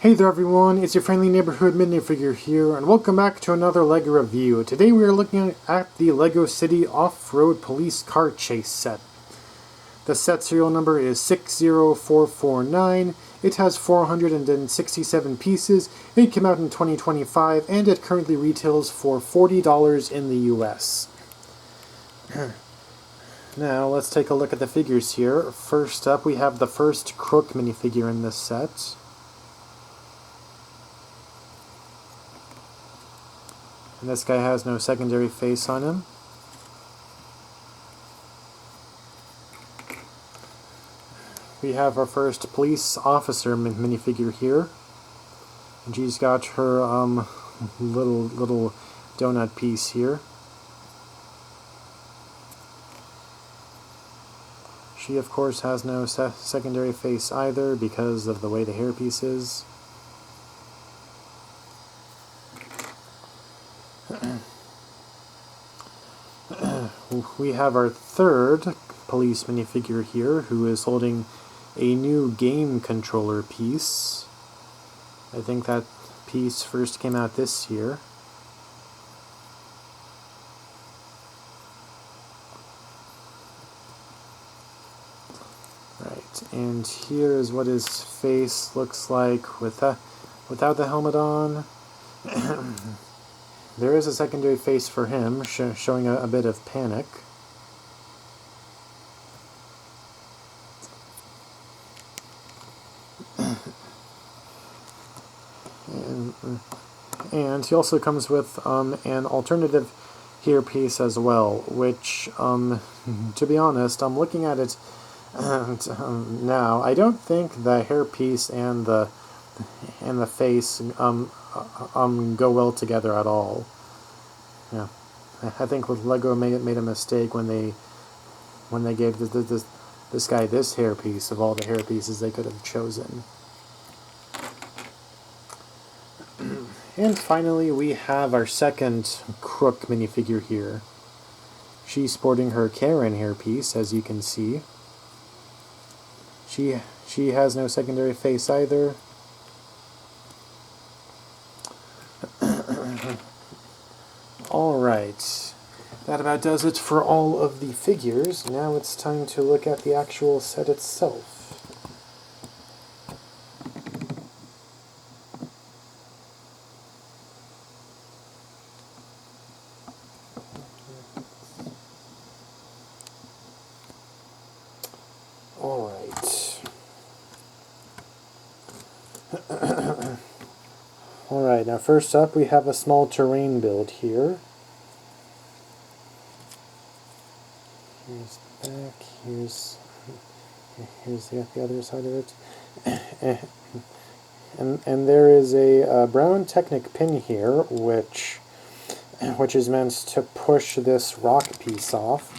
Hey there everyone, it's your friendly neighborhood minifigure here, and welcome back to another LEGO review. Today we are looking at the LEGO City Off-Road Police Car Chase set. The set serial number is 60449. It has 467 pieces. It came out in 2025, and it currently retails for $40 in the US. Now let's take a look at the figures here. First up, we have the first Crook minifigure in this set. And this guy has no secondary face on him. We have our first police officer minifigure here. And she's got her little donut piece here. She of course has no secondary face either because of the way the hairpiece is. We have our third police minifigure here, who is holding a new game controller piece. I think that piece first came out this year. Right, and here is what his face looks like without the helmet on. There is a secondary face for him, showing a bit of panic. And he also comes with an alternative hairpiece as well, which, to be honest, I'm looking at it now. I don't think the hairpiece and the face go well together at all. Yeah, I think LEGO made a mistake when they gave this guy this hairpiece of all the hairpieces they could have chosen. And finally, we have our second Crook minifigure here. She's sporting her Karen hairpiece, as you can see. She has no secondary face either. Alright, that about does it for all of the figures. Now it's time to look at the actual set itself. Alright. Alright, now first up we have a small terrain build here. Here's the back, here's the other side of it. And there is a brown Technic pin here, which is meant to push this rock piece off,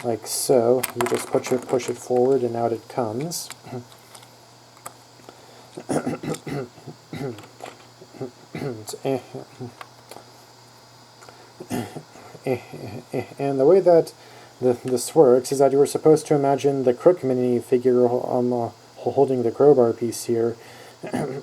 like so. You just push it forward and out it comes. And the way that this works is that you were supposed to imagine the Crook minifigure holding the crowbar piece here. Yeah,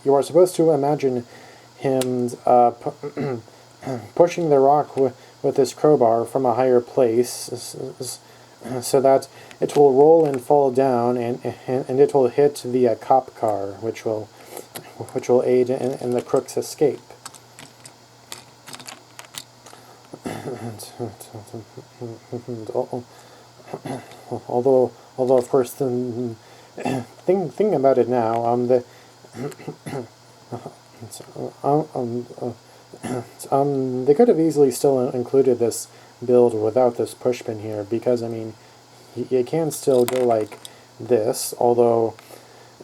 you are supposed to imagine him pushing the rock with this crowbar from a higher place, so that it will roll and fall down, and it will hit the cop car, which will aid in the Crook's escape. Although of course the thing about it now, they could have easily still included this build without this push pin here, because I mean, you can still go like this, although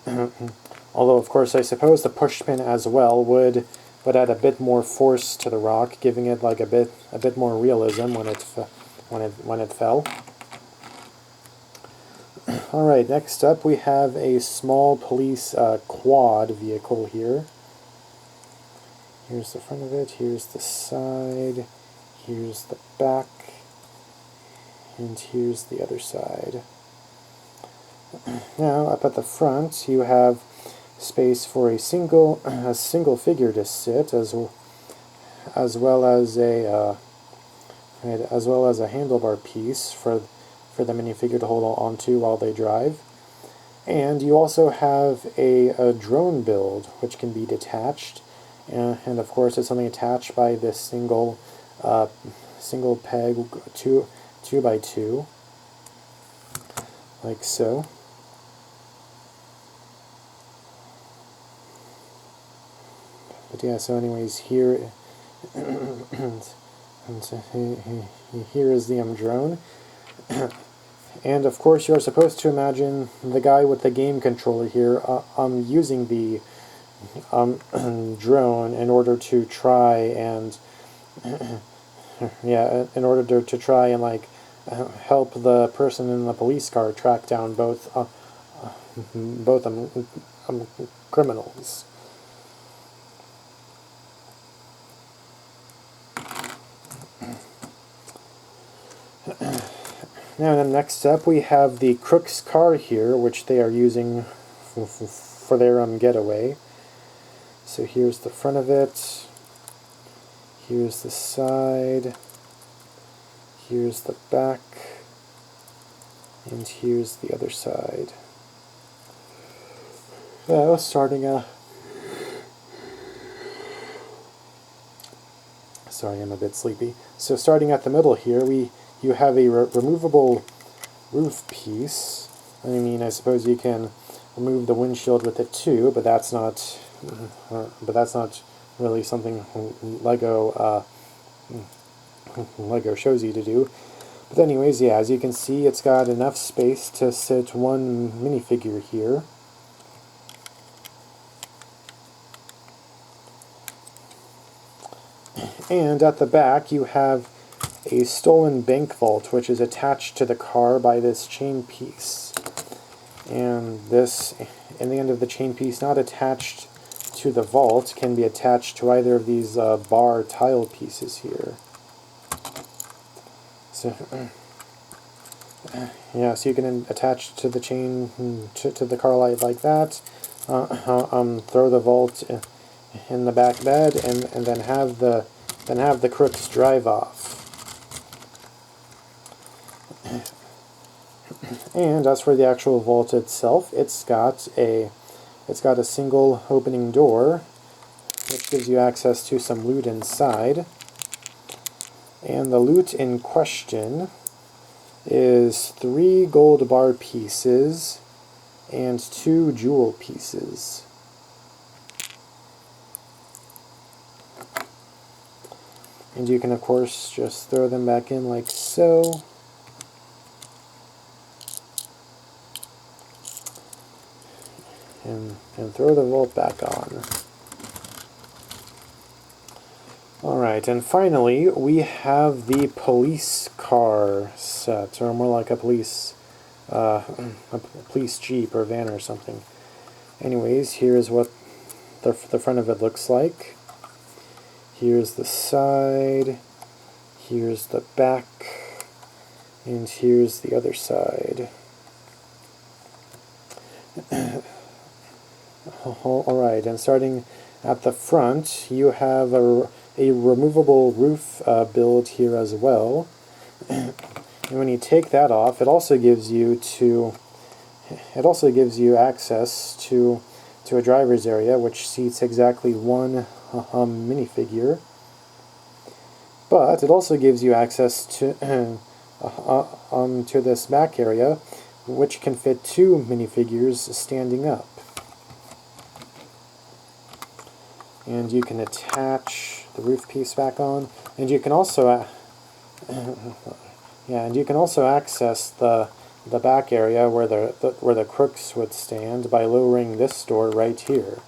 of course I suppose the push pin as well would add a bit more force to the rock, giving it like a bit more realism when it fell. Alright, next up we have a small police quad vehicle here. Here's the front of it, here's the side, here's the back, and here's the other side. Now, up at the front, you have space for a single figure to sit, as well as a handlebar piece for the minifigure to hold on to while they drive. And you also have a drone build, which can be detached, and of course it's only attached by this single peg 2x2, like so. But yeah, so anyways, here and here is the drone. And of course you're supposed to imagine the guy with the game controller here using the drone in order to try and yeah, in order to try and like help the person in the police car track down both criminals. Now, then next up, we have the Crook's car here, which they are using for their getaway. So here's the front of it. Here's the side. Here's the back. And here's the other side. So, starting sorry, I'm a bit sleepy. So starting at the middle here, you have a removable roof piece. I mean, I suppose you can remove the windshield with it too, but that's not really something Lego shows you to do. But anyways, yeah, as you can see, it's got enough space to sit one minifigure here. And at the back, you have a stolen bank vault, which is attached to the car by this chain piece. And this, in the end of the chain piece, not attached to the vault, can be attached to either of these bar tile pieces here. So, yeah, so you can attach to the chain to the car light like that. Throw the vault in the back bed, and then have the crooks drive off. And as for the actual vault itself, it's got a single opening door, which gives you access to some loot inside. And the loot in question is 3 gold bar pieces and 2 jewel pieces. And you can, of course, just throw them back in like so. And throw the vault back on. Alright, and finally, we have the police car set, or more like a police jeep or van or something. Anyways, here's what the front of it looks like. Here's the side, here's the back, and here's the other side. Alright, and starting at the front, you have a removable roof build here as well. And when you take that off, it also gives you access to a driver's area, which seats exactly one minifigure. But it also gives you access to this back area, which can fit 2 minifigures standing up. And you can attach the roof piece back on, and you can also access the back area where the crooks would stand by lowering this door right here.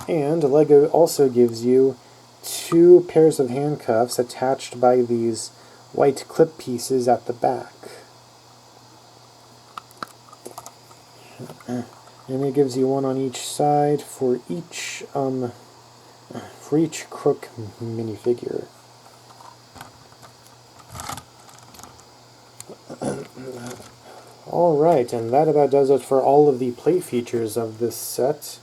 And Lego also gives you 2 pairs of handcuffs attached by these white clip pieces at the back. And it gives you one on each side for each crook minifigure. Alright, and that about does it for all of the play features of this set.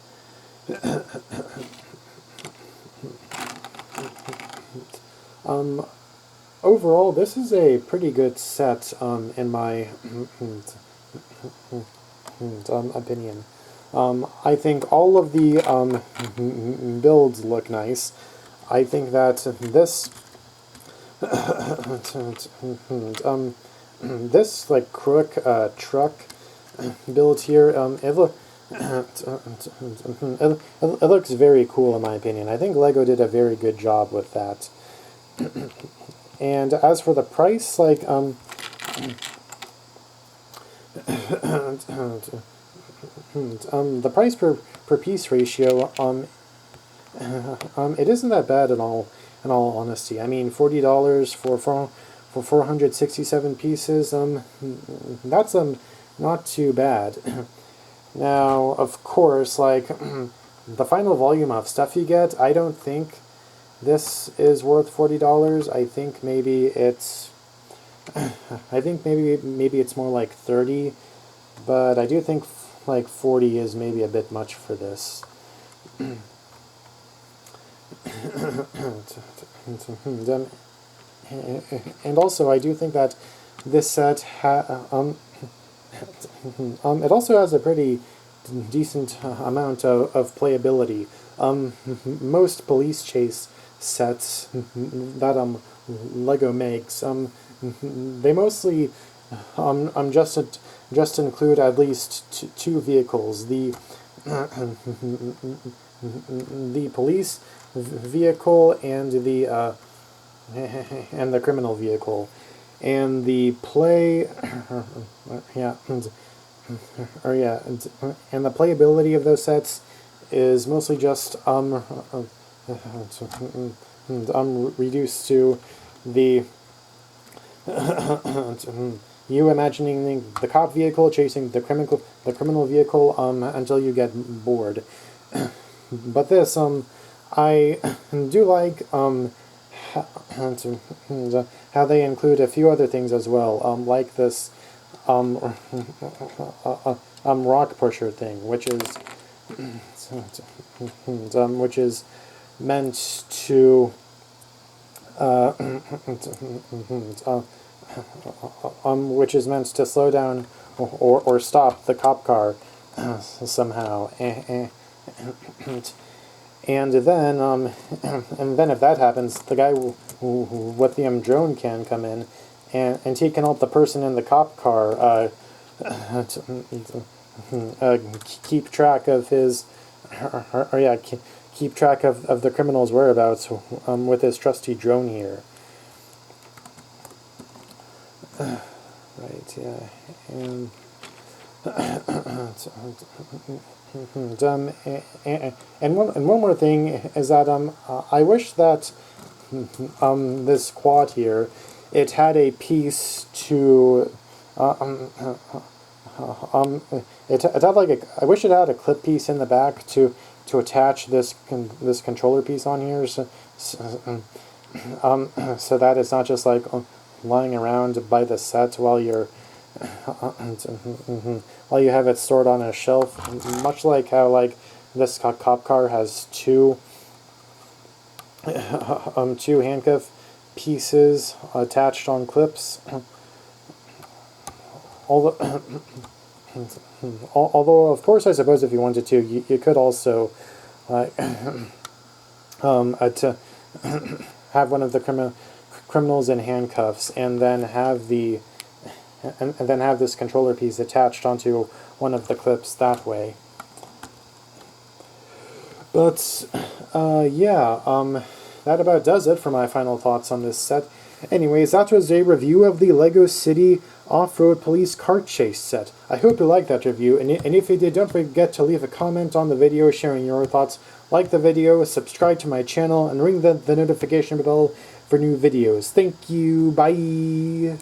Overall, this is a pretty good set, in my opinion. I think all of the builds look nice. I think that this this like crook truck build here, it looks very cool in my opinion. I think LEGO did a very good job with that. And as for the price, like the price per piece ratio, it isn't that bad at all. In all honesty, I mean, $40 for 467 pieces. That's not too bad. Now, of course, like the final volume of stuff you get, I don't think this is worth $40. I think maybe it's, maybe it's more like 30, but I do think like 40 is maybe a bit much for this. And also, I do think that this set it also has a pretty decent amount of playability. Most police chase sets that LEGO makes, they mostly just include at least two vehicles: the police vehicle and the criminal vehicle. And the play, and the playability of those sets is mostly just reduced to the you imagining the cop vehicle chasing the criminal vehicle until you get bored. But this I do like how they include a few other things as well, like this rock pusher thing, which is meant to slow down or stop the cop car somehow. And then if that happens, the guy with the drone can come in and he can help the person in the cop car keep track of his, keep track of the criminal's whereabouts with his trusty drone here. Right, yeah, and one more thing is that I wish that this quad here, it had a piece to it had like I wish it had a clip piece in the back to attach this controller piece on here, so that it's not just like lying around by the set while you're while you have it stored on a shelf, much like how like this cop car has two handcuff pieces attached on clips. Although of course I suppose if you wanted to, you could also to have one of the criminals in handcuffs and then have the and then have this controller piece attached onto one of the clips that way. But yeah, that about does it for my final thoughts on this set. Anyways, that was a review of the LEGO City Off-Road Police Kart Chase set. I hope you liked that review, and if you did, don't forget to leave a comment on the video sharing your thoughts. Like the video, subscribe to my channel, and ring the notification bell for new videos. Thank you, bye!